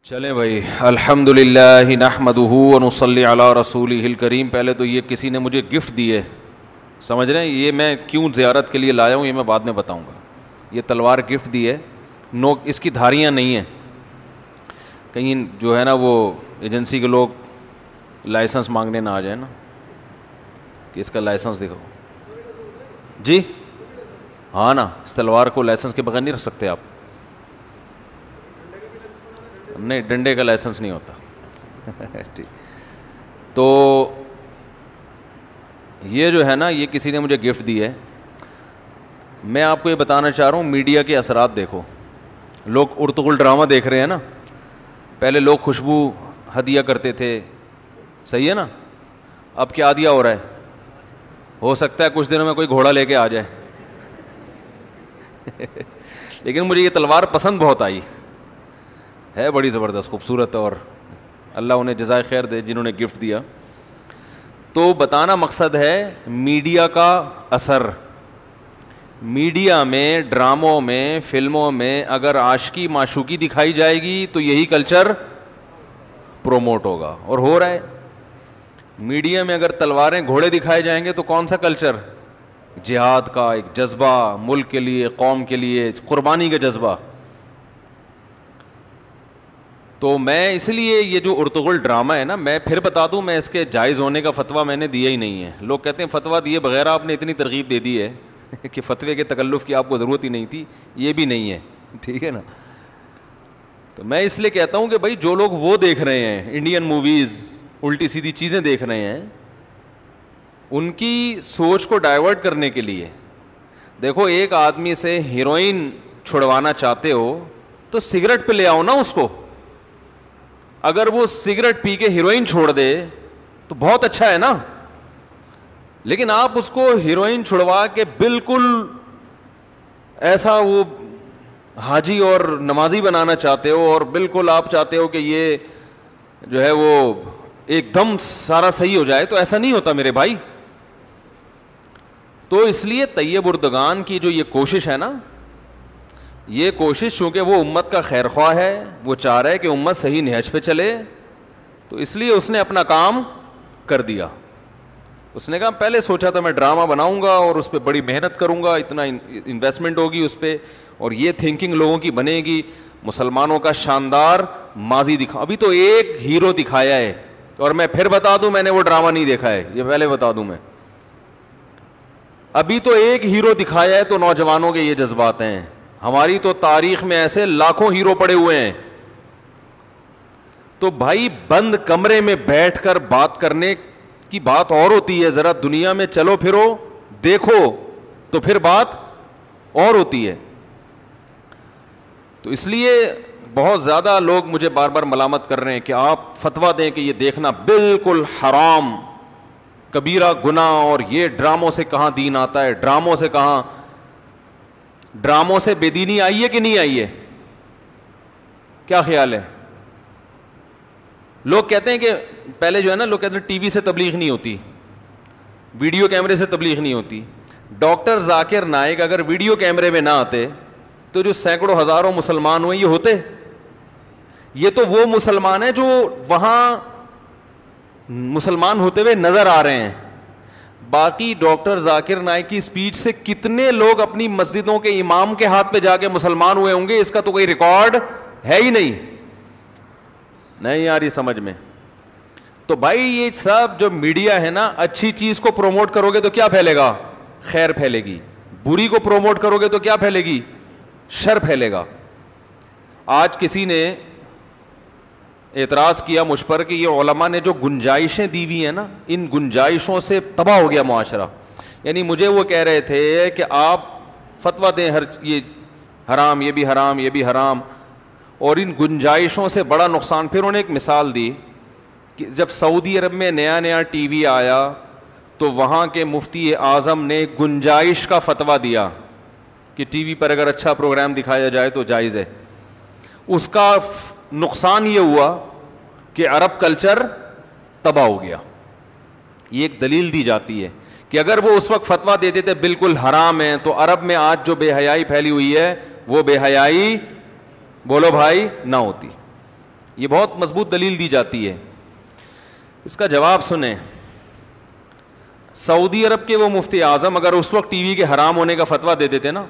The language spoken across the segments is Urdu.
چلیں بھائی، الحمدللہ نحمدہ ونصلی علی رسولہ الکریم۔ پہلے تو یہ کسی نے مجھے گفٹ دی ہے، سمجھ رہے ہیں؟ یہ میں کیوں زیارت کے لیے لایا ہوں یہ میں بعد میں بتاؤں گا۔ یہ تلوار گفٹ دی ہے، نوک اس کی دھاریاں نہیں ہیں، کہیں جو ہے نا وہ ایجنسی کے لوگ لائسنس مانگنے نہ آ جائیں نا کہ اس کا لائسنس دکھاؤ۔ جی ہاں نا، اس تلوار کو لائسنس کے بغیر نہیں رکھ سکتے آپ۔ نہیں، ڈنڈے کا لائسنس نہیں ہوتا۔ ٹھیک، تو یہ جو ہے نا یہ کسی نے مجھے گفٹ دی ہے۔ میں آپ کو یہ بتانا چاہ رہا ہوں، میڈیا کے اثرات دیکھو۔ لوگ ارطغرل ڈرامہ دیکھ رہے ہیں نا، پہلے لوگ خوشبو ہدیہ کرتے تھے، صحیح ہے نا؟ اب کیا دیا ہو رہا ہے؟ ہو سکتا ہے کچھ دنوں میں کوئی گھوڑا لے کے آ جائے۔ لیکن مجھے یہ تلوار پسند بہت آئی ہے، بڑی زبردست خوبصورت، اور اللہ انہیں جزائے خیر دے جنہوں نے گفٹ دیا۔ تو بتانا مقصد ہے میڈیا کا اثر۔ میڈیا میں، ڈراموں میں، فلموں میں اگر عاشقی معشوقی دکھائی جائے گی تو یہی کلچر پروموٹ ہوگا، اور ہو رہا ہے۔ میڈیا میں اگر تلواریں گھوڑے دکھائے جائیں گے تو کون سا کلچر؟ جہاد کا ایک جذبہ، ملک کے لیے، قوم کے لیے قربانی کا جذبہ۔ تو میں اس لیے یہ جو ارطغرل ڈرامہ ہے نا، میں پھر بتا دوں، میں اس کے جائز ہونے کا فتویٰ میں نے دیا ہی نہیں ہے۔ لوگ کہتے ہیں فتویٰ دیے بغیر آپ نے اتنی ترغیب دے دی ہے کہ فتوے کے تکلف کی آپ کو ضرورت ہی نہیں تھی، یہ بھی نہیں ہے، ٹھیک ہے نا؟ تو میں اس لیے کہتا ہوں کہ بھائی جو لوگ وہ دیکھ رہے ہیں، انڈین موویز، الٹی سیدھی چیزیں دیکھ رہے ہیں، ان کی سوچ کو ڈائیورٹ کرنے کے لیے دیکھو، ایک آدمی سے ہیروئن چھڑوانا چاہتے ہو تو سگریٹ پہ لے آؤ نا اس کو۔ اگر وہ سگریٹ پی کے ہیروئن چھوڑ دے تو بہت اچھا ہے نا، لیکن آپ اس کو ہیروئن چھڑوا کے بالکل ایسا وہ حاجی اور نمازی بنانا چاہتے ہو، اور بالکل آپ چاہتے ہو کہ یہ جو ہے وہ ایک دم سارا صحیح ہو جائے، تو ایسا نہیں ہوتا میرے بھائی۔ تو اس لیے طیب اردگان کی جو یہ کوشش ہے نا، یہ کوشش چونکہ وہ امت کا خیر خواہ ہے، وہ چاہ رہا ہے کہ امت صحیح نہج پہ چلے، تو اس لیے اس نے اپنا کام کر دیا۔ اس نے کہا پہلے سوچا تھا میں ڈرامہ بناؤں گا اور اس پہ بڑی محنت کروں گا، اتنا انویسٹمنٹ ہوگی اس پہ، اور یہ تھنکنگ لوگوں کی بنے گی، مسلمانوں کا شاندار ماضی دکھا۔ ابھی تو ایک ہیرو دکھایا ہے، اور میں پھر بتا دوں میں نے وہ ڈرامہ نہیں دیکھا ہے، یہ پہلے بتا دوں میں۔ ابھی تو ایک ہیرو دکھایا ہے، تو نوجوانوں کے یہ جذبات ہیں۔ ہماری تو تاریخ میں ایسے لاکھوں ہیرو پڑے ہوئے ہیں۔ تو بھائی بند کمرے میں بیٹھ کر بات کرنے کی بات اور ہوتی ہے، ذرا دنیا میں چلو پھرو دیکھو تو پھر بات اور ہوتی ہے۔ تو اس لیے بہت زیادہ لوگ مجھے بار بار ملامت کر رہے ہیں کہ آپ فتویٰ دیں کہ یہ دیکھنا بالکل حرام، کبیرہ گناہ، اور یہ ڈراموں سے کہاں دین آتا ہے، ڈراموں سے کہاں، ڈراموں سے بے دینی آئی ہے کہ نہیں آئی ہے؟ کیا خیال ہے؟ لوگ کہتے ہیں کہ پہلے جو ہے نا، لوگ کہتے ہیں ٹی وی سے تبلیغ نہیں ہوتی، ویڈیو کیمرے سے تبلیغ نہیں ہوتی۔ ڈاکٹر ذاکر نائک اگر ویڈیو کیمرے میں نہ آتے تو جو سینکڑوں ہزاروں مسلمان ہوئے یہ ہوتے؟ یہ تو وہ مسلمان ہیں جو وہاں مسلمان ہوتے ہوئے نظر آ رہے ہیں۔ باقی ڈاکٹر ذاکر نائک کی اسپیچ سے کتنے لوگ اپنی مسجدوں کے امام کے ہاتھ پہ جا کے مسلمان ہوئے ہوں گے، اس کا تو کوئی ریکارڈ ہے ہی نہیں یار، یہ سمجھ میں۔ تو بھائی یہ سب جو میڈیا ہے نا، اچھی چیز کو پروموٹ کرو گے تو کیا پھیلے گا؟ خیر پھیلے گی۔ بری کو پروموٹ کرو گے تو کیا پھیلے گی؟ شر پھیلے گا۔ آج کسی نے اعتراض کیا مجھ پر کہ یہ علماء نے جو گنجائشیں دی ہوئی ہیں نا، ان گنجائشوں سے تباہ ہو گیا معاشرہ۔ یعنی مجھے وہ کہہ رہے تھے کہ آپ فتویٰ دیں، ہر یہ حرام، یہ بھی حرام، یہ بھی حرام، اور ان گنجائشوں سے بڑا نقصان۔ پھر انہوں نے ایک مثال دی کہ جب سعودی عرب میں نیا نیا ٹی وی آیا تو وہاں کے مفتی اعظم نے گنجائش کا فتویٰ دیا کہ ٹی وی پر اگر اچھا پروگرام دکھایا جائے تو جائز ہے۔ اس کا نقصان یہ ہوا کہ عرب کلچر تباہ ہو گیا۔ یہ ایک دلیل دی جاتی ہے کہ اگر وہ اس وقت فتویٰ دیتے تھے بالکل حرام ہے، تو عرب میں آج جو بے حیائی پھیلی ہوئی ہے وہ بے حیائی بولو بھائی نہ ہوتی۔ یہ بہت مضبوط دلیل دی جاتی ہے. اس کا جواب سنیں. سعودی عرب کے وہ مفتی اعظم اگر اس وقت ٹی وی کے حرام ہونے کا فتویٰ دے دیتے نا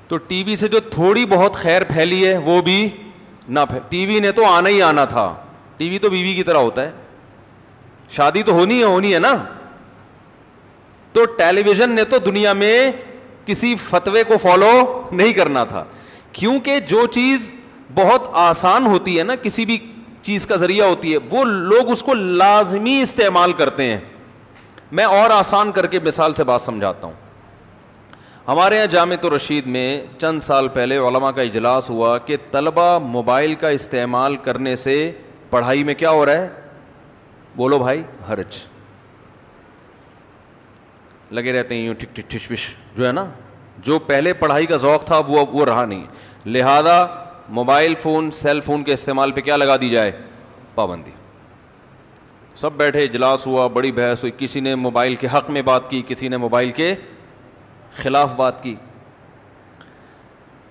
تو ٹی وی سے جو تھوڑی بہت خیر پھیلی ہے وہ بھی نہ ٹی وی نے تو آنا ہی آنا تھا. ٹی وی تو بیوی کی طرح ہوتا ہے, شادی تو ہونی ہے نا. تو ٹیلی ویژن نے تو دنیا میں کسی فتوے کو فالو نہیں کرنا تھا, کیونکہ جو چیز بہت آسان ہوتی ہے نا, کسی بھی چیز کا ذریعہ ہوتی ہے, وہ لوگ اس کو لازمی استعمال کرتے ہیں. میں اور آسان کر کے مثال سے بات سمجھاتا ہوں. ہمارے یہاں جامعۃ الرشید میں چند سال پہلے علماء کا اجلاس ہوا کہ طلبہ موبائل کا استعمال کرنے سے پڑھائی میں کیا ہو رہا ہے, بولو بھائی, حرج. لگے رہتے ہیں یوں ٹھک ٹھک ٹھش پش, جو ہے نا, جو پہلے پڑھائی کا ذوق تھا وہ رہا نہیں. لہذا موبائل فون, سیل فون کے استعمال پہ کیا لگا دی جائے, پابندی. سب بیٹھے, اجلاس ہوا, بڑی بحث ہوئی, کسی نے موبائل کے حق میں بات کی, کسی نے موبائل کے خلاف بات کی.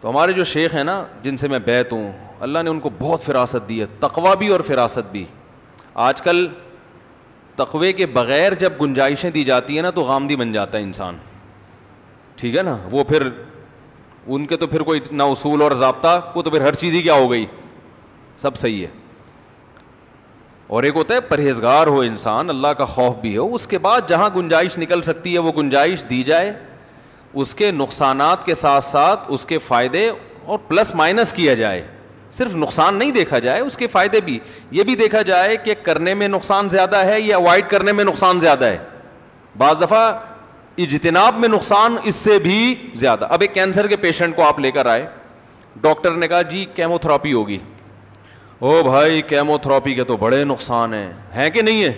تو ہمارے جو شیخ ہیں نا, جن سے میں بیعت ہوں, اللہ نے ان کو بہت فراست دی ہے, تقویٰ بھی اور فراست بھی. آج کل تقوی کے بغیر جب گنجائشیں دی جاتی ہیں نا تو غامدی بن جاتا ہے انسان, ٹھیک ہے نا. وہ پھر ان کے تو پھر کوئی نہ اصول اور ضابطہ, وہ تو پھر ہر چیز ہی کیا ہو گئی, سب صحیح ہے. اور ایک ہوتا ہے پرہیزگار ہو انسان, اللہ کا خوف بھی ہو, اس کے بعد جہاں گنجائش نکل سکتی ہے وہ گنجائش دی جائے, اس کے نقصانات کے ساتھ ساتھ اس کے فائدے اور پلس مائنس کیا جائے. صرف نقصان نہیں دیکھا جائے, اس کے فائدے بھی, یہ بھی دیکھا جائے کہ کرنے میں نقصان زیادہ ہے یا اوائڈ کرنے میں نقصان زیادہ ہے. بعض دفعہ اجتناب میں نقصان اس سے بھی زیادہ. اب ایک کینسر کے پیشنٹ کو آپ لے کر آئے, ڈاکٹر نے کہا جی کیمو تھراپی ہوگی. او بھائی, کیمو تھراپی کے تو بڑے نقصان ہیں کہ نہیں ہے.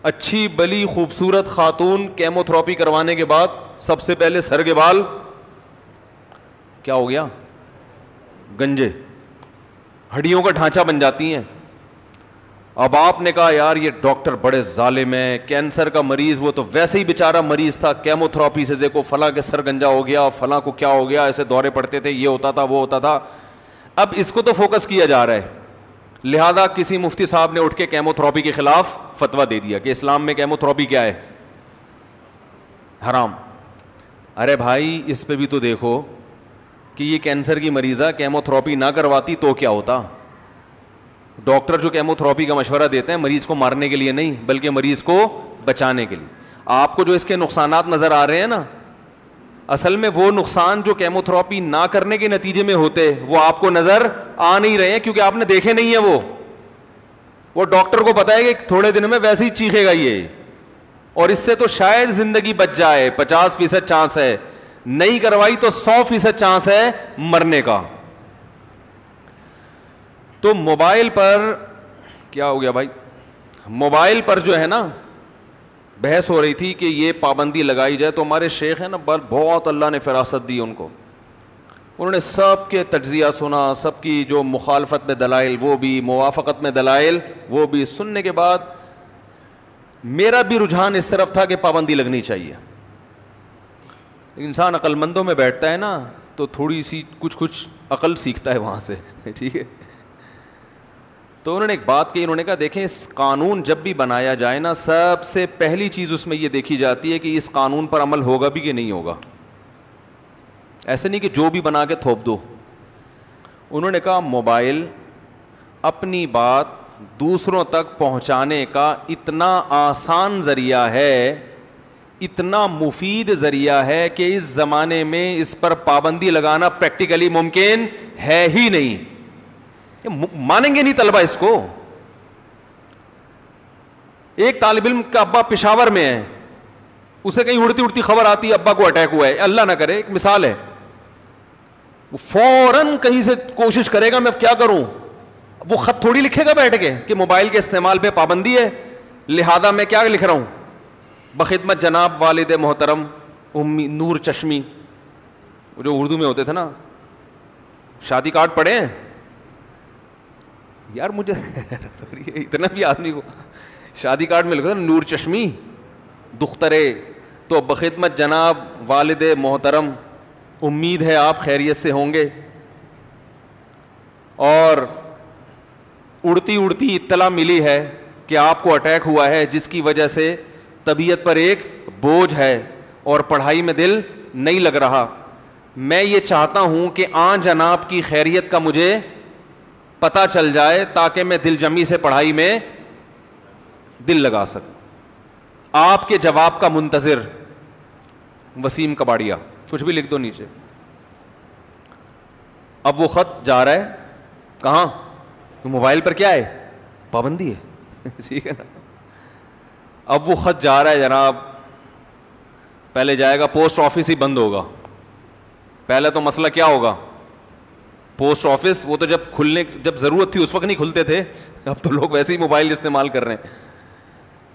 اچھی بلی خوبصورت خاتون کیمو تھراپی کروانے کے بعد سب سے پہلے سر کے بال کیا ہو گیا, گنجے, ہڈیوں کا ڈھانچہ بن جاتی ہیں. اب آپ نے کہا یار یہ ڈاکٹر بڑے ظالم ہیں, کینسر کا مریض وہ تو ویسے ہی بیچارہ مریض تھا, کیمو تھراپی سے دیکھو فلاں کے سر گنجا ہو گیا, فلاں کو کیا ہو گیا, ایسے دورے پڑتے تھے, یہ ہوتا تھا وہ ہوتا تھا. اب اس کو تو فوکس کیا جا رہا ہے, لہذا کسی مفتی صاحب نے اٹھ کے کیمو تھراپی کے خلاف فتویٰ دے دیا کہ اسلام میں کیمو تھراپی کیا ہے, حرام. ارے بھائی اس پہ بھی تو دیکھو کہ یہ کینسر کی مریضہ کیمو تھراپی نہ کرواتی تو کیا ہوتا. ڈاکٹر جو کیمو تھراپی کا مشورہ دیتے ہیں مریض کو مارنے کے لیے نہیں بلکہ مریض کو بچانے کے لیے. آپ کو جو اس کے نقصانات نظر آ رہے ہیں نا, اصل میں وہ نقصان جو کیمو تھراپی نہ کرنے کے نتیجے میں ہوتے وہ آپ کو نظر آ نہیں رہے ہیں, کیونکہ آپ نے دیکھے نہیں ہیں. وہ ڈاکٹر کو پتا ہے کہ تھوڑے دن میں ویسے ہی چیخے گا یہ, اور اس سے تو شاید زندگی بچ جائے, 50% چانس ہے, نہیں کروائی تو 100% چانس ہے مرنے کا. تو موبائل پر کیا ہو گیا بھائی, موبائل پر جو ہے نا بحث ہو رہی تھی کہ یہ پابندی لگائی جائے. تو ہمارے شیخ ہیں نا, بہت اللہ نے فراست دی ان کو, انہوں نے سب کے تجزیہ سنا, سب کی جو مخالفت میں دلائل وہ بھی, موافقت میں دلائل وہ بھی. سننے کے بعد میرا بھی رجحان اس طرف تھا کہ پابندی لگنی چاہیے. انسان عقل مندوں میں بیٹھتا ہے نا تو تھوڑی سی کچھ عقل سیکھتا ہے وہاں سے, ٹھیک ہے. تو انہوں نے ایک بات کہی, انہوں نے کہا دیکھیں اس قانون جب بھی بنایا جائے نا, سب سے پہلی چیز اس میں یہ دیکھی جاتی ہے کہ اس قانون پر عمل ہوگا بھی کہ نہیں ہوگا. ایسے نہیں کہ جو بھی بنا کے تھوپ دو. انہوں نے کہا موبائل اپنی بات دوسروں تک پہنچانے کا اتنا آسان ذریعہ ہے, اتنا مفید ذریعہ ہے کہ اس زمانے میں اس پر پابندی لگانا پریکٹیکلی ممکن ہے ہی نہیں. مانیں گے نہیں طلبہ اس کو. ایک طالب علم کا ابا پشاور میں ہے, اسے کہیں اڑتی اڑتی خبر آتی ہے ابا کو اٹیک ہوا ہے, اللہ نہ کرے, ایک مثال ہے, وہ فوراً کہیں سے کوشش کرے گا میں کیا کروں. وہ خط تھوڑی لکھے گا بیٹھ کے کہ موبائل کے استعمال پہ پابندی ہے, لہذا میں کیا لکھ رہا ہوں, بخدمت جناب والد محترم امی نور چشمی, جو اردو میں ہوتے تھے نا, شادی کارڈ پڑھے ہیں یار, مجھے اتنا بھی آدمی کو شادی کارڈ میں لکھا نور چشمی دخترے, تو بخدمت جناب والد محترم, امید ہے آپ خیریت سے ہوں گے. اور اڑتی اڑتی اطلاع ملی ہے کہ آپ کو اٹیک ہوا ہے, جس کی وجہ سے طبیعت پر ایک بوجھ ہے اور پڑھائی میں دل نہیں لگ رہا. میں یہ چاہتا ہوں کہ آن جناب کی خیریت کا مجھے پتہ چل جائے تاکہ میں دل جمی سے پڑھائی میں دل لگا سکوں. آپ کے جواب کا منتظر, وسیم کباڑیا. کچھ بھی لکھ دو نیچے. اب وہ خط جا رہا ہے کہاں؟ موبائل پر کیا ہے؟ پابندی ہے. ٹھیک ہے نا. اب وہ خط جا رہا ہے جناب, پہلے جائے گا پوسٹ آفس ہی بند ہوگا. پہلے تو مسئلہ کیا ہوگا؟ پوسٹ آفس وہ تو جب ضرورت تھی اس وقت نہیں کھلتے تھے, اب تو لوگ ویسے ہی موبائل استعمال کر رہے ہیں,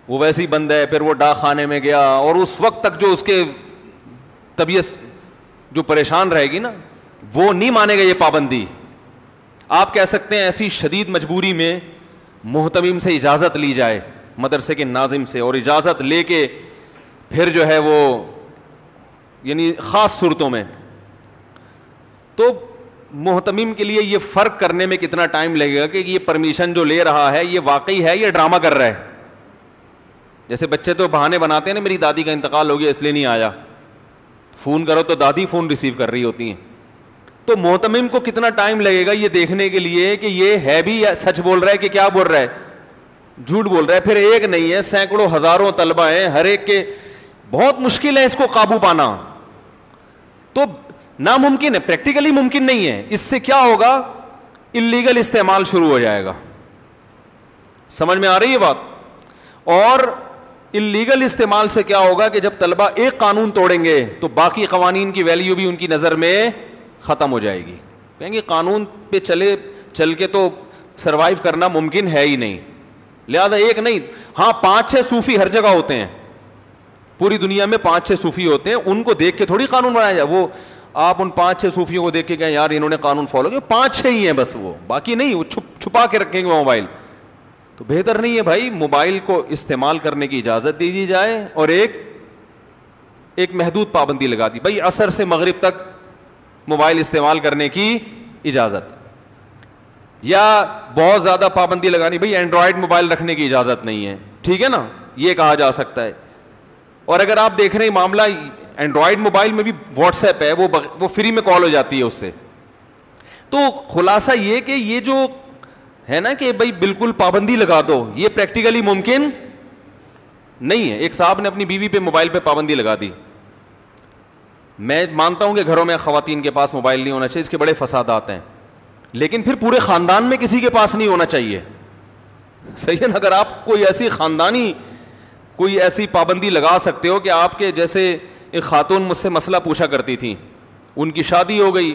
وہ ویسے ہی بند ہے. پھر وہ ڈاک خانے میں گیا, اور اس وقت تک جو اس کے طبیعت جو پریشان رہے گی نا, وہ نہیں مانے گا یہ پابندی. آپ کہہ سکتے ہیں ایسی شدید مجبوری میں محتمم سے اجازت لی جائے, مدرسے کے ناظم سے, اور اجازت لے کے پھر جو ہے وہ یعنی خاص صورتوں میں, تو محتمم کے لیے یہ فرق کرنے میں کتنا ٹائم لگے گا کہ یہ پرمیشن جو لے رہا ہے یہ واقعی ہے یا ڈرامہ کر رہا ہے. جیسے بچے تو بہانے بناتے ہیں نا, میری دادی کا انتقال ہو گیا اس لیے نہیں آیا, فون کرو تو دادی فون ریسیو کر رہی ہوتی ہیں. تو محتمم کو کتنا ٹائم لگے گا یہ دیکھنے کے لیے کہ یہ ہے بھی یا سچ بول رہا ہے کہ کیا بول رہا ہے, جھوٹ بول رہا ہے. پھر ایک نہیں ہے, سینکڑوں ہزاروں طلبہ ہیں, ہر ایک کے بہت مشکل ہے اس کو قابو پانا. تو ناممکن ہے, پریکٹیکلی ممکن نہیں ہے. اس سے کیا ہوگا؟ اللیگل استعمال شروع ہو جائے گا. سمجھ میں آ رہی ہے بات؟ اور اللیگل استعمال سے کیا ہوگا کہ جب طلبہ ایک قانون توڑیں گے تو باقی قوانین کی ویلیو بھی ان کی نظر میں ختم ہو جائے گی. کہیں گے قانون پہ چل کے تو سروائیو کرنا ممکن ہے ہی نہیں, لہذا ایک نہیں, ہاں 5-6 صوفی ہر جگہ ہوتے ہیں, پوری دنیا میں 5-6 صوفی ہوتے ہیں, ان کو دیکھ کے تھوڑی قانون بنایا جائے. وہ آپ ان 5-6 صوفیوں کو دیکھ کے کہیں یار انہوں نے قانون فالو کیا, 5-6 ہی ہیں بس, وہ باقی نہیں, وہ چھپا کے رکھیں گے موبائل. تو بہتر نہیں ہے بھائی موبائل کو استعمال کرنے کی اجازت دے دی جائے, اور ایک محدود پابندی لگا دی بھائی عصر سے مغرب تک موبائل استعمال کرنے کی اجازت, یا بہت زیادہ پابندی لگانی بھائی اینڈرائڈ موبائل رکھنے کی اجازت نہیں ہے. ٹھیک ہے نا, یہ کہا جا سکتا ہے. اور اگر آپ دیکھ رہے ہیں معاملہ اینڈرائڈ موبائل میں بھی واٹس ایپ ہے, وہ فری میں کال ہو جاتی ہے اس سے. تو خلاصہ یہ کہ یہ جو ہے نا کہ بھائی بالکل پابندی لگا دو, یہ پریکٹیکلی ممکن نہیں ہے. ایک صاحب نے اپنی بیوی پہ موبائل پہ پابندی لگا دی. میں مانتا ہوں کہ گھروں میں خواتین کے پاس موبائل نہیں ہونا چاہیے, اس کے بڑے فسادات ہیں, لیکن پھر پورے خاندان میں کسی کے پاس نہیں ہونا چاہیے. صحیح ہے نا. اگر آپ کوئی ایسی خاندانی کوئی ایسی پابندی لگا سکتے ہو کہ آپ کے جیسے ایک خاتون مجھ سے مسئلہ پوچھا کرتی تھی, ان کی شادی ہو گئی,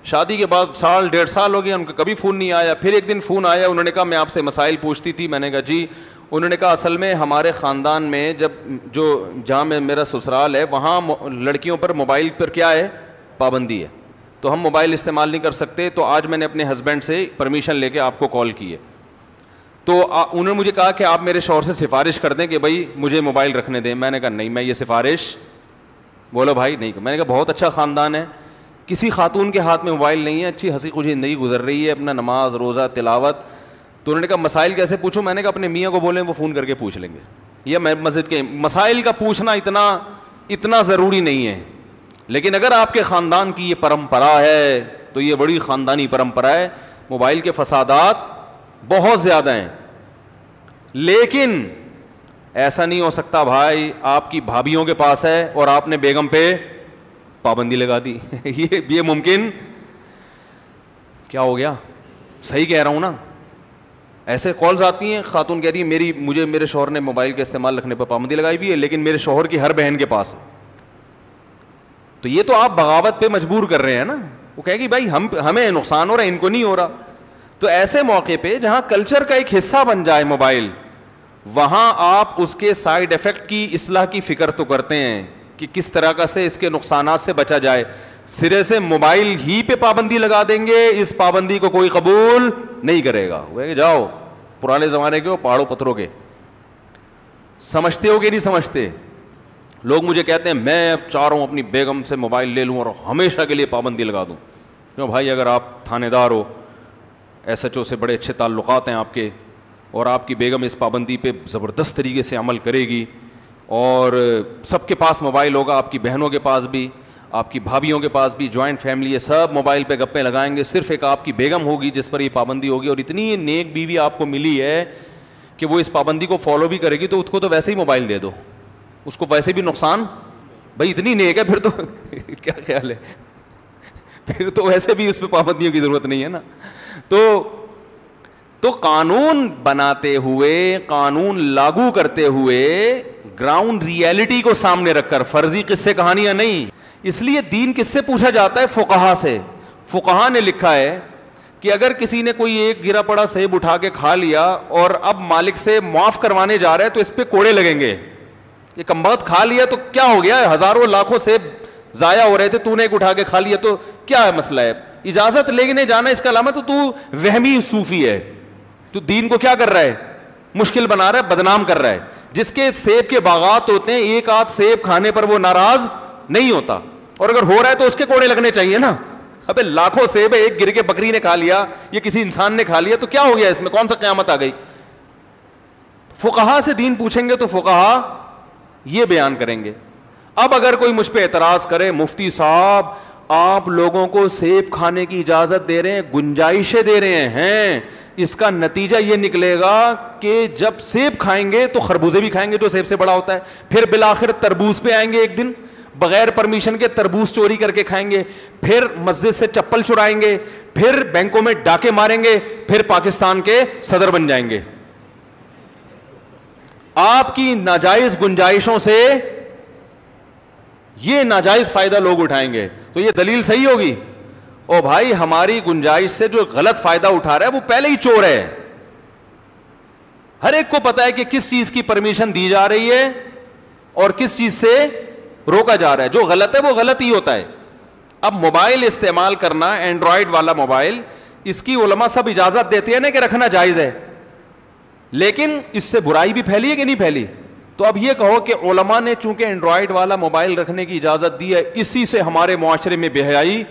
شادی کے بعد 1.5 سال ہو گیا, ان کا کبھی فون نہیں آیا. پھر ایک دن فون آیا, انہوں نے کہا میں آپ سے مسائل پوچھتی تھی. میں نے کہا جی. انہوں نے کہا اصل میں ہمارے خاندان میں جہاں میں میرا سسرال ہے وہاں لڑکیوں پر موبائل پر کیا ہے, پابندی ہے, تو ہم موبائل استعمال نہیں کر سکتے. تو آج میں نے اپنے ہسبینڈ سے پرمیشن لے کے آپ کو کال کی ہے. تو انہوں نے مجھے کہا کہ آپ میرے شوہر سے سفارش کر دیں کہ بھائی مجھے موبائل رکھنے دیں. میں نے کہا نہیں, میں یہ سفارش بولو بھائی نہیں. میں نے کہا بہت اچھا خاندان ہے, کسی خاتون کے ہاتھ میں موبائل نہیں ہے, اچھی ہنسی خوشی زندگی گزر رہی ہے, اپنا نماز روزہ تلاوت. تو انہوں نے کہا مسائل کیسے پوچھوں؟ میں نے کہا اپنے میاں کو بولیں وہ فون کر کے پوچھ لیں گے. یہ مسجد کے مسائل کا پوچھنا اتنا ضروری نہیں ہے, لیکن اگر آپ کے خاندان کی یہ پرمپرا ہے تو یہ بڑی خاندانی پرمپرا ہے. موبائل کے فسادات بہت زیادہ ہیں, لیکن ایسا نہیں ہو سکتا بھائی آپ کی بھابھیوں کے پاس ہے اور آپ نے بیگم پہ پابندی لگا دی. یہ ممکن کیا ہو گیا؟ صحیح کہہ رہا ہوں نا. ایسے کالز آتی ہیں, خاتون کہہ رہی ہے مجھے میرے شوہر نے موبائل کے استعمال رکھنے پر پابندی لگائی بھی ہے, لیکن میرے شوہر کی ہر بہن کے پاس ہے. تو یہ تو آپ بغاوت پہ مجبور کر رہے ہیں نا. وہ کہے گی بھائی ہمیں نقصان ہو رہا ہے, ان کو نہیں ہو رہا. تو ایسے موقع پہ جہاں کلچر کا ایک حصہ بن جائے موبائل, وہاں آپ اس کے سائیڈ ایفیکٹ کی اصلاح کی فکر تو کرتے ہیں کہ کس طرح کا سے اس کے نقصانات سے بچا جائے. سرے سے موبائل ہی پہ پابندی لگا دیں گے, اس پابندی کو کوئی قبول نہیں کرے گا. وہ جاؤ پرانے زمانے کے ہو, پہاڑوں پتھروں کے. سمجھتے ہو کہ نہیں سمجھتے؟ لوگ مجھے کہتے ہیں میں اب چاہ رہا ہوں اپنی بیگم سے موبائل لے لوں اور ہمیشہ کے لیے پابندی لگا دوں. کیوں بھائی؟ اگر آپ تھانے دار ہو, ایس ایچ او سے بڑے اچھے تعلقات ہیں آپ کے, اور آپ کی بیگم اس پابندی پہ زبردست طریقے سے عمل کرے گی, اور سب کے پاس موبائل ہوگا, آپ کی بہنوں کے پاس بھی, آپ کی بھابھیوں کے پاس بھی, جوائنٹ فیملی ہے, سب موبائل پہ گپیں لگائیں گے, صرف ایک آپ کی بیگم ہوگی جس پر یہ پابندی ہوگی, اور اتنی نیک بیوی آپ کو ملی ہے کہ وہ اس پابندی کو فالو بھی کرے گی, تو اس کو تو ویسے ہی موبائل دے دو, اس کو ویسے بھی نقصان, بھائی اتنی نیک ہے پھر تو کیا خیال ہے, پھر تو ویسے بھی اس پہ پابندیوں کی ضرورت نہیں ہے نا. تو قانون بناتے ہوئے, قانون لاگو کرتے ہوئے گراؤنڈ ریئلٹی کو سامنے رکھ کر, فرضی قصے کہانیاں نہیں. اس لیے دین کس سے پوچھا جاتا ہے؟ فقہا سے. فقہا نے لکھا ہے کہ اگر کسی نے کوئی ایک گرا پڑا سیب اٹھا کے کھا لیا اور اب مالک سے معاف کروانے جا رہا ہے تو اس پہ کوڑے لگیں گے, یہ کمبخت کھا لیا تو کیا ہو گیا, ہزاروں لاکھوں سیب ضائع ہو رہے تھے, تو نے ایک اٹھا کے کھا لیا تو کیا ہے مسئلہ ہے, اجازت لینے جانا اس کا علامت تو وہمی صوفی ہے, تو دین کو کیا کر رہا ہے, مشکل بنا رہا ہے, بدنام کر رہا ہے. جس کے سیب کے باغات ہوتے ہیں, ایک آدھ سیب کھانے پر وہ ناراض نہیں ہوتا, اور اگر ہو رہا ہے تو اس کے کوڑے لگنے چاہیے نا. ابے لاکھوں سیب ہے, ایک گر کے بکری نے کھا لیا یا کسی انسان نے کھا لیا تو کیا ہو گیا, اس میں کون سا قیامت آ گئی. فقہا سے دین پوچھیں گے تو فقہا یہ بیان کریں گے. اب اگر کوئی مجھ پہ اعتراض کرے, مفتی صاحب آپ لوگوں کو سیب کھانے کی اجازت دے رہے ہیں, گنجائشیں دے رہے ہیں, اس کا نتیجہ یہ نکلے گا کہ جب سیب کھائیں گے تو خربوزے بھی کھائیں گے جو سیب سے بڑا ہوتا ہے, پھر بالآخر تربوز پہ آئیں گے ایک دن, بغیر پرمیشن کے تربوز چوری کر کے کھائیں گے, پھر مسجد سے چپل چرائیں گے, پھر بینکوں میں ڈاکے ماریں گے, پھر پاکستان کے صدر بن جائیں گے. آپ کی ناجائز گنجائشوں سے یہ ناجائز فائدہ لوگ اٹھائیں گے, تو یہ دلیل صحیح ہوگی. او بھائی, ہماری گنجائش سے جو غلط فائدہ اٹھا رہا ہے وہ پہلے ہی چور ہے. ہر ایک کو پتا ہے کہ کس چیز کی پرمیشن دی جا رہی ہے اور کس چیز سے روکا جا رہا ہے. جو غلط ہے وہ غلط ہی ہوتا ہے. اب موبائل استعمال کرنا, اینڈرائڈ والا موبائل, اس کی علماء سب اجازت دیتے ہیں نا کہ رکھنا جائز ہے, لیکن اس سے برائی بھی پھیلی ہے کہ نہیں پھیلی. تو اب یہ کہو کہ علماء نے چونکہ اینڈرائڈ والا موبائل رکھنے کی اجازت دی ہے, اسی سے ہمارے معاشرے میں بے حیائی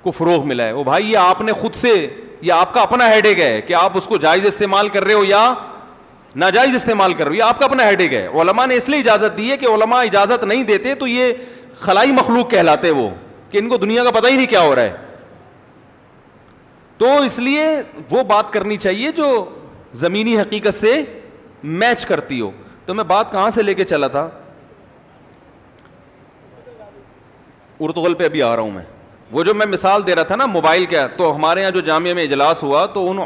کو فروغ ملا ہے. وہ بھائی یہ آپ نے خود سے, یہ آپ کا اپنا ہیڈ ایک ہے کہ آپ اس کو جائز استعمال کر رہے ہو یا ناجائز استعمال کر رہے ہو, یہ آپ کا اپنا ہیڈ ایک ہے. علماء نے اس لیے اجازت دی ہے کہ علماء اجازت نہیں دیتے تو یہ خلائی مخلوق کہلاتے, وہ کہ ان کو دنیا کا پتہ ہی نہیں کیا ہو رہا ہے. تو اس لیے وہ بات کرنی چاہیے جو زمینی حقیقت سے میچ کرتی ہو. تو میں بات کہاں سے لے کے چلا تھا, ارطغرل پہ ابھی آ رہا ہوں میں. وہ جو میں مثال دے رہا تھا نا موبائل کا, تو ہمارے یہاں جو جامعہ میں اجلاس ہوا تو ان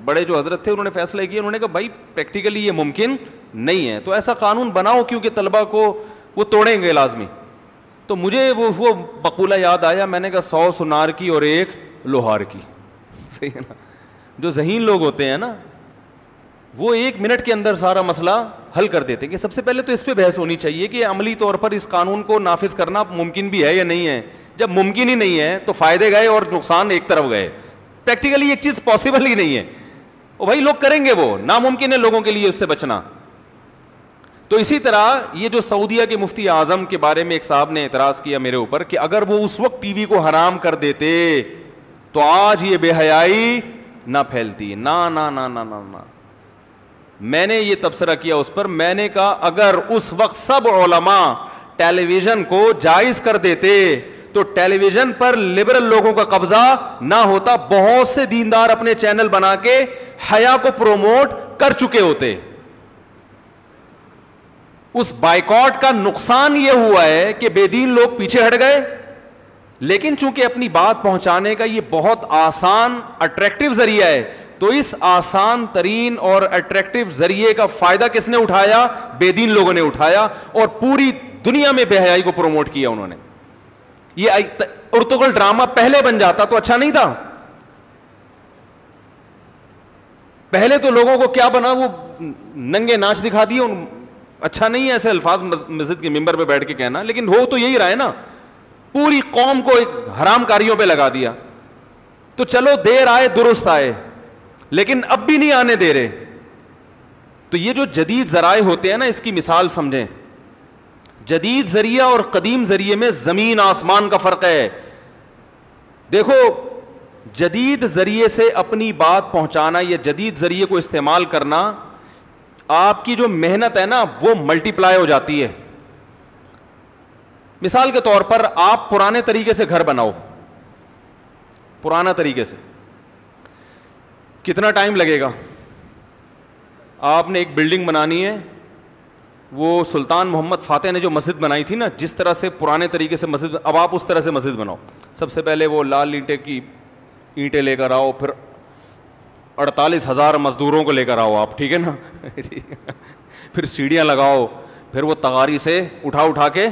بڑے جو حضرت تھے انہوں نے فیصلہ کیا, انہوں نے کہا بھائی پریکٹیکلی یہ ممکن نہیں ہے, تو ایسا قانون بناؤ کیونکہ طلبہ کو وہ توڑیں گے لازمی. تو مجھے وہ مقولہ یاد آیا, میں نے کہا 100 سنار کی اور 1 لوہار کی. صحیح ہے نا. جو ذہین لوگ ہوتے ہیں نا وہ 1 منٹ کے اندر سارا مسئلہ حل کر دیتے ہیں کہ سب سے پہلے تو اس پہ بحث ہونی چاہیے کہ عملی طور پر اس قانون کو نافذ کرنا ممکن بھی ہے یا نہیں ہے. جب ممکن ہی نہیں ہے تو فائدے گئے اور نقصان ایک طرف گئے. پریکٹیکلی ایک چیز پاسبل ہی نہیں ہے, وہ بھائی لوگ کریں گے, وہ ناممکن ہے لوگوں کے لیے اس سے بچنا. تو اسی طرح یہ جو سعودیہ کے مفتی اعظم کے بارے میں ایک صاحب نے اعتراض کیا میرے اوپر کہ اگر وہ اس وقت ٹی وی کو حرام کر دیتے تو آج یہ بے حیائی نہ پھیلتی. نا نا نا نا نا نا. میں نے یہ تبصرہ کیا اس پر, میں نے کہا اگر اس وقت سب علماء ٹیلی ویژن کو جائز کر دیتے تو ٹیلی ویژن پر لبرل لوگوں کا قبضہ نہ ہوتا. بہت سے دیندار اپنے چینل بنا کے حیا کو پروموٹ کر چکے ہوتے. اس بائیکاٹ کا نقصان یہ ہوا ہے کہ بے دین لوگ پیچھے ہٹ گئے, لیکن چونکہ اپنی بات پہنچانے کا یہ بہت آسان اٹریکٹیو ذریعہ ہے, تو اس آسان ترین اور اٹریکٹیو ذریعے کا فائدہ کس نے اٹھایا؟ بے دین لوگوں نے اٹھایا, اور پوری دنیا میں بے حیائی کو پروموٹ کیا انہوں نے. یہ ارطغرل ڈرامہ پہلے بن جاتا تو اچھا نہیں تھا. پہلے تو لوگوں کو کیا بنا, وہ ننگے ناچ دکھا دیے. اچھا نہیں ہے ایسے الفاظ مسجد کے ممبر پہ بیٹھ کے کہنا, لیکن ہو تو یہی رہا ہے نا. پوری قوم کو ایک حرام کاریوں پہ لگا دیا. تو چلو دیر آئے درست آئے, لیکن اب بھی نہیں آنے دے رہے. تو یہ جو جدید ذرائع ہوتے ہیں نا, اس کی مثال سمجھیں. جدید ذریعہ اور قدیم ذریعے میں زمین آسمان کا فرق ہے. دیکھو جدید ذریعے سے اپنی بات پہنچانا یا جدید ذریعے کو استعمال کرنا، آپ کی جو محنت ہے نا وہ ملٹی پلائی ہو جاتی ہے. مثال کے طور پر آپ پرانے طریقے سے گھر بناؤ، پرانا طریقے سے، کتنا ٹائم لگے گا؟ آپ نے ایک بلڈنگ بنانی ہے، وہ سلطان محمد فاتح نے جو مسجد بنائی تھی نا، جس طرح سے پرانے طریقے سے مسجد، اب آپ اس طرح سے مسجد بناؤ. سب سے پہلے وہ لال اینٹیں کی اینٹیں لے کر آؤ، پھر 48,000 مزدوروں کو لے کر آؤ آپ، ٹھیک ہے نا پھر سیڑھیاں لگاؤ، پھر وہ تغاری سے اٹھا کے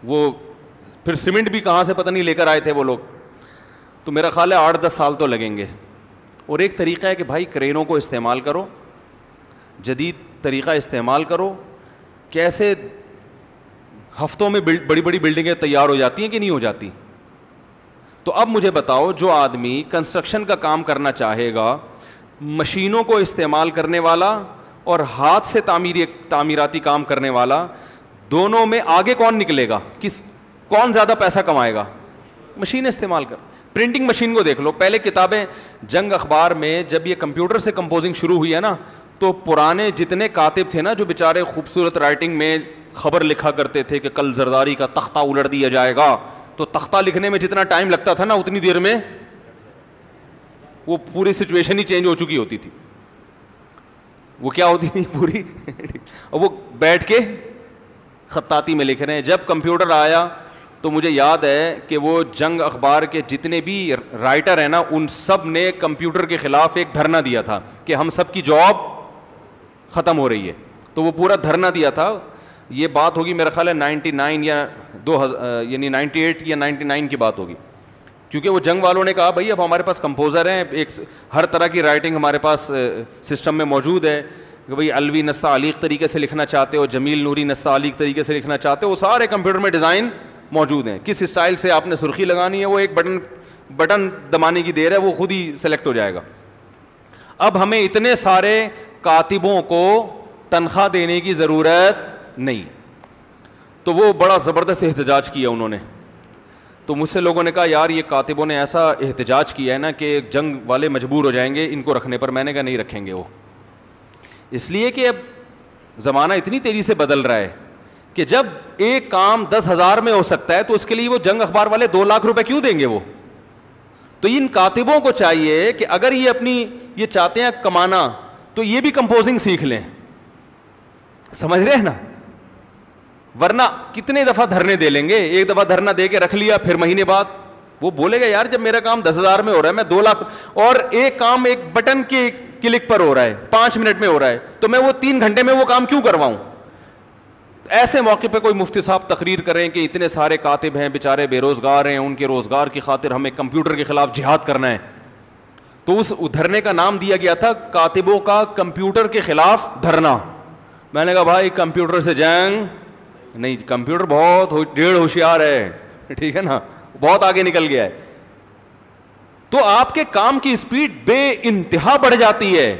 وہ، پھر سیمنٹ بھی کہاں سے پتہ نہیں لے کر آئے تھے وہ لوگ. تو میرا خیال ہے 8-10 سال تو لگیں گے. اور ایک طریقہ ہے کہ بھائی کرینوں کو استعمال کرو، جدید طریقہ استعمال کرو. کیسے ہفتوں میں بڑی بڑی بلڈنگیں تیار ہو جاتی ہیں کہ نہیں ہو جاتی؟ تو اب مجھے بتاؤ، جو آدمی کنسٹرکشن کا کام کرنا چاہے گا، مشینوں کو استعمال کرنے والا اور ہاتھ سے تعمیراتی کام کرنے والا، دونوں میں آگے کون نکلے گا؟ کون زیادہ پیسہ کمائے گا؟ مشین استعمال کر. پرنٹنگ مشین کو دیکھ لو. پہلے کتابیں جنگ اخبار میں جب یہ کمپیوٹر سے کمپوزنگ شروع ہوئی ہے نا، تو پرانے جتنے کاتب تھے نا، جو بیچارے خوبصورت رائٹنگ میں خبر لکھا کرتے تھے کہ کل زرداری کا تختہ الٹ دیا جائے گا، تو تختہ لکھنے میں جتنا ٹائم لگتا تھا نا، اتنی دیر میں وہ پوری سچویشن ہی چینج ہو چکی ہوتی تھی. وہ کیا ہوتی تھی پوری وہ بیٹھ کے خطاطی میں لکھ رہے ہیں. جب کمپیوٹر آیا تو مجھے یاد ہے کہ وہ جنگ اخبار کے جتنے بھی رائٹر ہیں نا، ان سب نے کمپیوٹر کے خلاف ایک دھرنا دیا تھا کہ ہم سب کی جاب ختم ہو رہی ہے. تو وہ پورا دھرنا دیا تھا. یہ بات ہوگی میرا خیال ہے 99 یا 2000 یعنی 98 یا 99 کی بات ہوگی. کیونکہ وہ جنگ والوں نے کہا بھائی اب ہمارے پاس کمپوزر ہیں، ایک ہر طرح کی رائٹنگ ہمارے پاس سسٹم میں موجود ہے کہ بھئی الوی نستعلیق طریقے سے لکھنا چاہتے ہو، جمیل نوری نستعلیق طریقے سے لکھنا چاہتے ہو، وہ سارے کمپیوٹر میں ڈیزائن موجود ہیں. کس اسٹائل سے آپ نے سرخی لگانی ہے، وہ ایک بٹن دبانے کی دیر ہے، وہ خود ہی سلیکٹ ہو جائے گا. اب ہمیں اتنے سارے کاتبوں کو تنخواہ دینے کی ضرورت نہیں. تو وہ بڑا زبردست احتجاج کیا انہوں نے. تو مجھ سے لوگوں نے کہا یار یہ کاتبوں نے ایسا احتجاج کیا ہے نا کہ جنگ والے مجبور ہو جائیں گے ان کو رکھنے پر. میں نے کہا نہیں رکھیں گے وہ، اس لیے کہ اب زمانہ اتنی تیزی سے بدل رہا ہے کہ جب ایک کام 10,000 میں ہو سکتا ہے تو اس کے لیے وہ جنگ اخبار والے 2 لاکھ روپے کیوں دیں گے وہ؟ تو ان کاتبوں کو چاہیے کہ اگر یہ چاہتے ہیں کمانا تو یہ بھی کمپوزنگ سیکھ لیں. سمجھ رہے ہیں نا؟ ورنہ کتنے دفعہ دھرنے دے لیں گے. ایک دفعہ دھرنا دے کے رکھ لیا، پھر مہینے بعد وہ بولے گا یار جب میرا کام 10,000 میں ہو رہا ہے، میں 2 لاکھ، اور ایک کام ایک بٹن کی کلک پر ہو رہا ہے، 5 منٹ میں ہو رہا ہے، تو میں وہ 3 گھنٹے میں وہ کام کیوں کرواؤں؟ ایسے موقع پہ کوئی مفتی صاحب تقریر کریں کہ اتنے سارے کاتب ہیں بیچارے بے روزگار ہیں، ان کے روزگار کی خاطر ہمیں کمپیوٹر کے خلاف جہاد کرنا ہے. تو اس دھرنے کا نام دیا گیا تھا کاتبوں کا کمپیوٹر کے خلاف دھرنا. میں نے کہا بھائی کمپیوٹر سے جنگ نہیں، کمپیوٹر بہت ڈیڑھ ہوشیار ہے، ٹھیک ہے نا، بہت آگے نکل گیا ہے. تو آپ کے کام کی سپیڈ بے انتہا بڑھ جاتی ہے.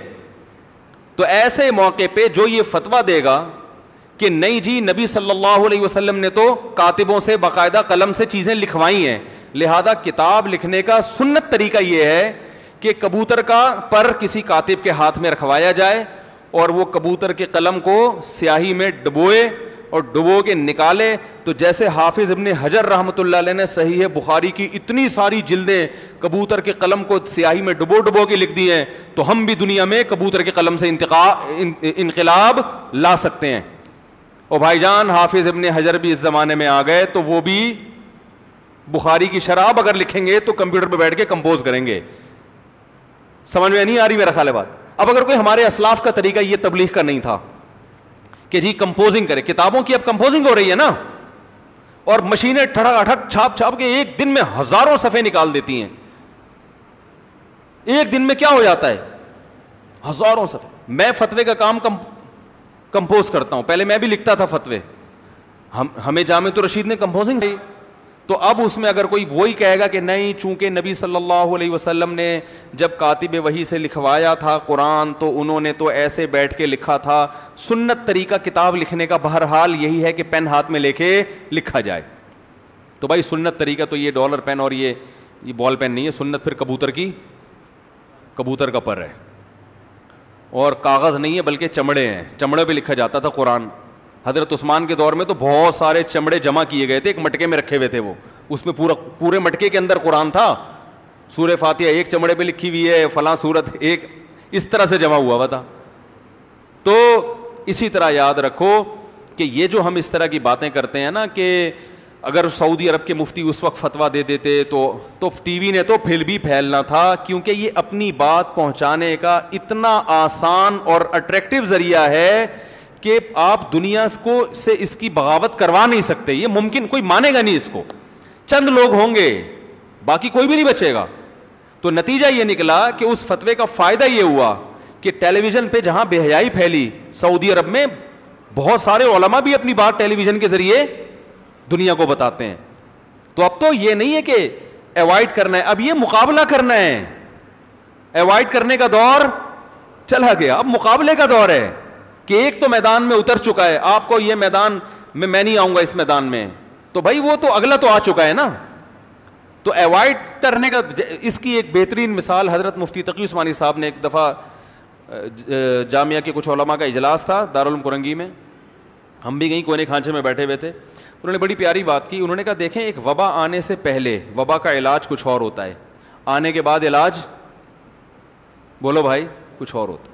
تو ایسے موقع پہ جو یہ فتویٰ دے گا کہ نہیں جی نبی صلی اللہ علیہ وسلم نے تو کاتبوں سے باقاعدہ قلم سے چیزیں لکھوائی ہیں، لہذا کتاب لکھنے کا سنت طریقہ یہ ہے کہ کبوتر کا پر کسی کاتب کے ہاتھ میں رکھوایا جائے اور وہ کبوتر کے قلم کو سیاہی میں ڈبوئے اور ڈبو کے نکالے. تو جیسے حافظ ابن حجر رحمۃ اللہ علیہ نے صحیح بخاری کی اتنی ساری جلدیں کبوتر کے قلم کو سیاہی میں ڈبو کے لکھ دی ہیں، تو ہم بھی دنیا میں کبوتر کے قلم سے انقلاب لا سکتے ہیں. اور بھائی جان حافظ ابن حجر بھی اس زمانے میں آ گئے تو وہ بھی بخاری کی شرح اگر لکھیں گے تو کمپیوٹر پہ بیٹھ کے کمپوز کریں گے. سمجھ میں نہیں آ رہی میرا خیال ہے بات؟ اب اگر کوئی ہمارے اسلاف کا طریقہ یہ تبلیغ کا نہیں تھا کہ جی کمپوزنگ کرے، کتابوں کی اب کمپوزنگ ہو رہی ہے نا، اور مشینیں ٹھڑک اٹھک چھاپ کے ایک دن میں ہزاروں صفحے نکال دیتی ہیں. ایک دن میں کیا ہو جاتا ہے؟ ہزاروں صفحے. میں فتوے کا کام کمپوز کرتا ہوں، پہلے میں بھی لکھتا تھا فتوے، ہمیں جامعۃ الرشید نے کمپوزنگ دی. تو اب اس میں اگر کوئی وہی کہے گا کہ نہیں چونکہ نبی صلی اللہ علیہ وسلم نے جب کاتب وحی سے لکھوایا تھا قرآن تو انہوں نے تو ایسے بیٹھ کے لکھا تھا. سنت طریقہ کتاب لکھنے کا بہرحال یہی ہے کہ پین ہاتھ میں لے کے لکھا جائے. تو بھائی سنت طریقہ تو یہ ڈالر پین اور یہ یہ بال پین نہیں ہے, سنت پھر کبوتر کا پر ہے, اور کاغذ نہیں ہے بلکہ چمڑے ہیں, چمڑے پہ لکھا جاتا تھا قرآن. حضرت عثمان کے دور میں تو بہت سارے چمڑے جمع کیے گئے تھے, ایک مٹکے میں رکھے ہوئے تھے, وہ اس میں پورے مٹکے کے اندر قرآن تھا. سورہ فاتحہ ایک چمڑے پہ لکھی ہوئی ہے, فلاں سورت ایک, اس طرح سے جمع ہوا تھا. تو اسی طرح یاد رکھو کہ یہ جو ہم اس طرح کی باتیں کرتے ہیں نا, کہ اگر سعودی عرب کے مفتی اس وقت فتویٰ دے دیتے تو ٹی وی نے تو پھر بھی پھیلنا تھا, کیونکہ یہ اپنی بات پہنچانے کا اتنا آسان اور اٹریکٹیو ذریعہ ہے کہ آپ دنیا کو سے اس کی بغاوت کروا نہیں سکتے. یہ ممکن, کوئی مانے گا نہیں اس کو, چند لوگ ہوں گے, باقی کوئی بھی نہیں بچے گا. تو نتیجہ یہ نکلا کہ اس فتوے کا فائدہ یہ ہوا کہ ٹیلی ویژن پہ جہاں بے حیائی پھیلی, سعودی عرب میں بہت سارے علماء بھی اپنی بات ٹیلی ویژن کے ذریعے دنیا کو بتاتے ہیں. تو اب تو یہ نہیں ہے کہ ایوائڈ کرنا ہے, اب یہ مقابلہ کرنا ہے. ایوائڈ کرنے کا دور چلا گیا, اب مقابلے کا دور ہے کہ ایک تو میدان میں اتر چکا ہے, آپ کو یہ میدان میں نہیں آؤں گا اس میدان میں, تو بھائی وہ تو اگلا تو آ چکا ہے نا. تو ایوائڈ کرنے کا, اس کی ایک بہترین مثال حضرت مفتی تقی عثمانی صاحب نے ایک دفعہ جامعہ کے کچھ علماء کا اجلاس تھا دارالعلوم کرنگی میں, ہم بھی کہیں کونے کھانچے میں بیٹھے ہوئے تھے. انہوں نے بڑی پیاری بات کی. انہوں نے کہا دیکھیں, ایک وبا آنے سے پہلے وبا کا علاج کچھ اور ہوتا ہے, آنے کے بعد علاج بولو بھائی کچھ اور ہوتا ہے.